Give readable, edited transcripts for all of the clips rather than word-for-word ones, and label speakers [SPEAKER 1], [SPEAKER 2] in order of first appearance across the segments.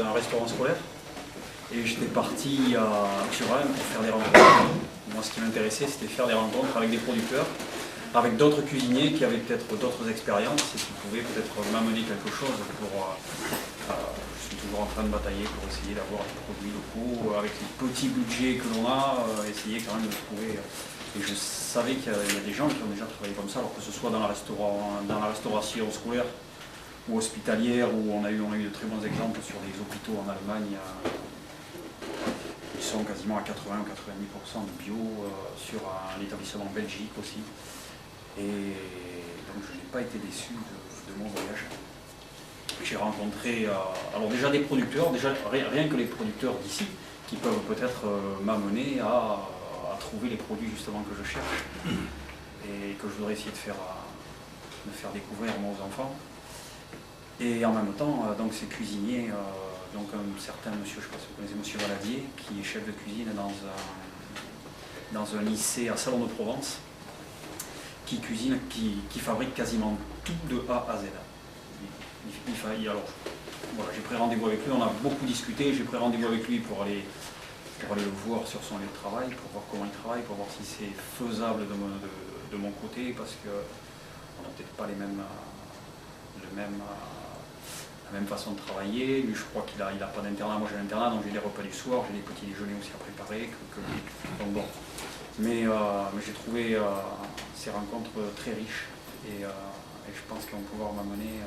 [SPEAKER 1] un restaurant scolaire. Et j'étais parti à Turin pour faire des rencontres. Moi, ce qui m'intéressait, c'était faire des rencontres avec des producteurs, avec d'autres cuisiniers qui avaient peut-être d'autres expériences et qui pouvaient peut-être m'amener quelque chose pour... je suis toujours en train de batailler pour essayer d'avoir des produits locaux, avec les petits budgets que l'on a, essayer quand même de trouver... Et je savais qu'il y a des gens qui ont déjà travaillé comme ça, alors que ce soit dans la restauration scolaire ou hospitalière, où on a eu de très bons exemples sur des hôpitaux en Allemagne. Ils sont quasiment à 80 ou 90% de bio, sur un établissement en Belgique aussi. Et donc je n'ai pas été déçu de mon voyage. J'ai rencontré alors déjà des producteurs, déjà rien que les producteurs d'ici, qui peuvent peut-être m'amener à trouver les produits justement que je cherche et que je voudrais essayer de faire découvrir moi aux enfants. Et en même temps, donc ces cuisiniers, donc un certain monsieur, je ne sais pas si vous connaissez, monsieur Valadier, qui est chef de cuisine dans un lycée à Salon de Provence, qui cuisine, qui fabrique quasiment tout de A à Z. Alors, voilà, j'ai pris rendez-vous avec lui, on a beaucoup discuté, j'ai pris rendez-vous avec lui pour aller le voir sur son lieu de travail, pour voir comment il travaille, pour voir si c'est faisable de mon côté, parce qu'on n'a peut-être pas la même façon de travailler. Lui, je crois qu'il n'a pas d'internat, moi j'ai l'internat, donc j'ai des repas du soir, j'ai des petits déjeuners aussi à préparer. Donc bon. Mais j'ai trouvé ces rencontres très riches et je pense qu'elles vont pouvoir m'amener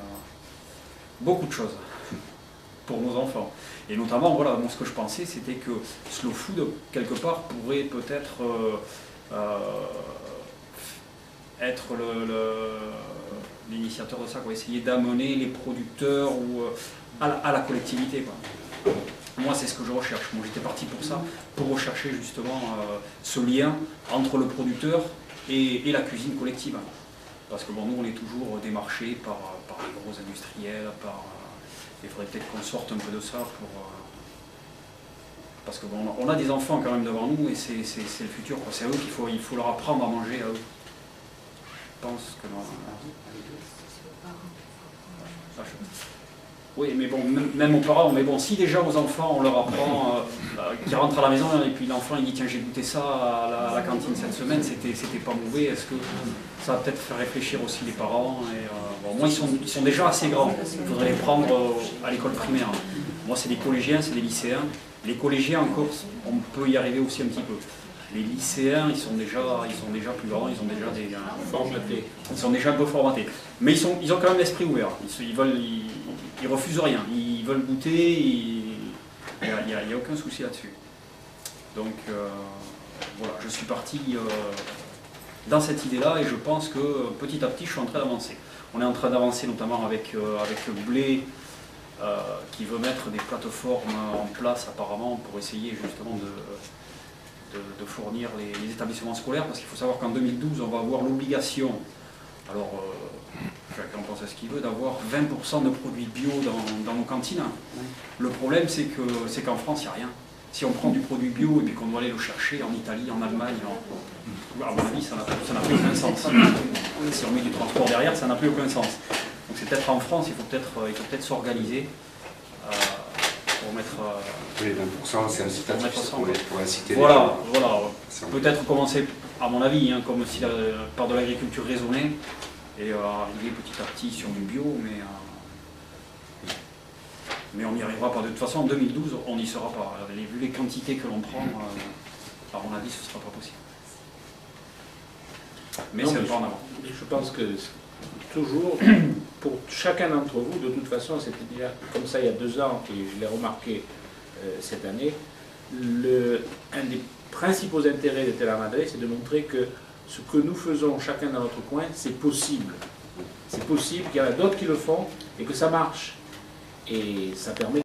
[SPEAKER 1] beaucoup de choses pour nos enfants. Et notamment, voilà, moi, ce que je pensais, c'était que Slow Food, quelque part, pourrait peut-être être l'initiateur de ça, quoi, essayer d'amener les producteurs à la collectivité, quoi. Moi, c'est ce que je recherche. Moi, j'étais parti pour ça, pour rechercher justement ce lien entre le producteur et la cuisine collective. Parce que bon, nous, on est toujours démarchés par les gros industriels, il faudrait peut-être qu'on sorte un peu de ça parce que bon, on a des enfants quand même devant nous et c'est le futur, quoi. C'est à eux il faut leur apprendre à manger à eux. Je pense que non. Oui, mais bon, même aux parents, mais bon, si déjà aux enfants on leur apprend, qui rentrent à la maison et puis l'enfant il dit tiens j'ai goûté ça à la cantine cette semaine, c'était pas mauvais, est-ce que ça va peut-être faire réfléchir aussi les parents bon, moi ils sont déjà assez grands, il faudrait les prendre à l'école primaire. Moi c'est des collégiens, c'est des lycéens. Les collégiens encore, on peut y arriver aussi un petit peu. Les lycéens, ils sont déjà plus grands, ils ont déjà des...
[SPEAKER 2] formatés.
[SPEAKER 1] Ils sont déjà un peu formatés. Mais ils ont quand même l'esprit ouvert. Ils refusent rien. Ils veulent goûter. Il n'y a aucun souci là-dessus. Donc voilà, je suis parti dans cette idée-là et je pense que petit à petit, je suis en train d'avancer. On est en train d'avancer notamment avec Blé, qui veut mettre des plateformes en place apparemment pour essayer justement de fournir les établissements scolaires, parce qu'il faut savoir qu'en 2012 on va avoir l'obligation, alors chacun pense à ce qu'il veut, d'avoir 20% de produits bio dans nos cantines. Le problème c'est qu'en France il n'y a rien. Si on prend du produit bio et puis qu'on doit aller le chercher en Italie, en Allemagne, à mon avis ça n'a plus aucun sens. Si on met du transport derrière, ça n'a plus aucun sens. Donc c'est peut-être en France, il faut peut-être s'organiser pour mettre...
[SPEAKER 3] Oui, 20% c'est incitatif pour inciter les
[SPEAKER 1] voilà,
[SPEAKER 3] gens.
[SPEAKER 1] Voilà. Peut-être commencer, à mon avis, comme si par de l'agriculture raisonnée et arriver petit à petit sur du bio, mais on n'y arrivera pas. De toute façon, en 2012, on n'y sera pas. Vu les quantités que l'on prend, à mon avis, ce ne sera pas possible. Mais c'est un pas en avant.
[SPEAKER 2] Je pense que toujours, pour chacun d'entre vous, de toute façon, c'était déjà comme ça il y a 2 ans, et je l'ai remarqué cette année, un des principaux intérêts de Tela Madre, c'est de montrer que ce que nous faisons chacun dans notre coin, c'est possible. C'est possible, qu'il y en a d'autres qui le font, et que ça marche. Et ça permet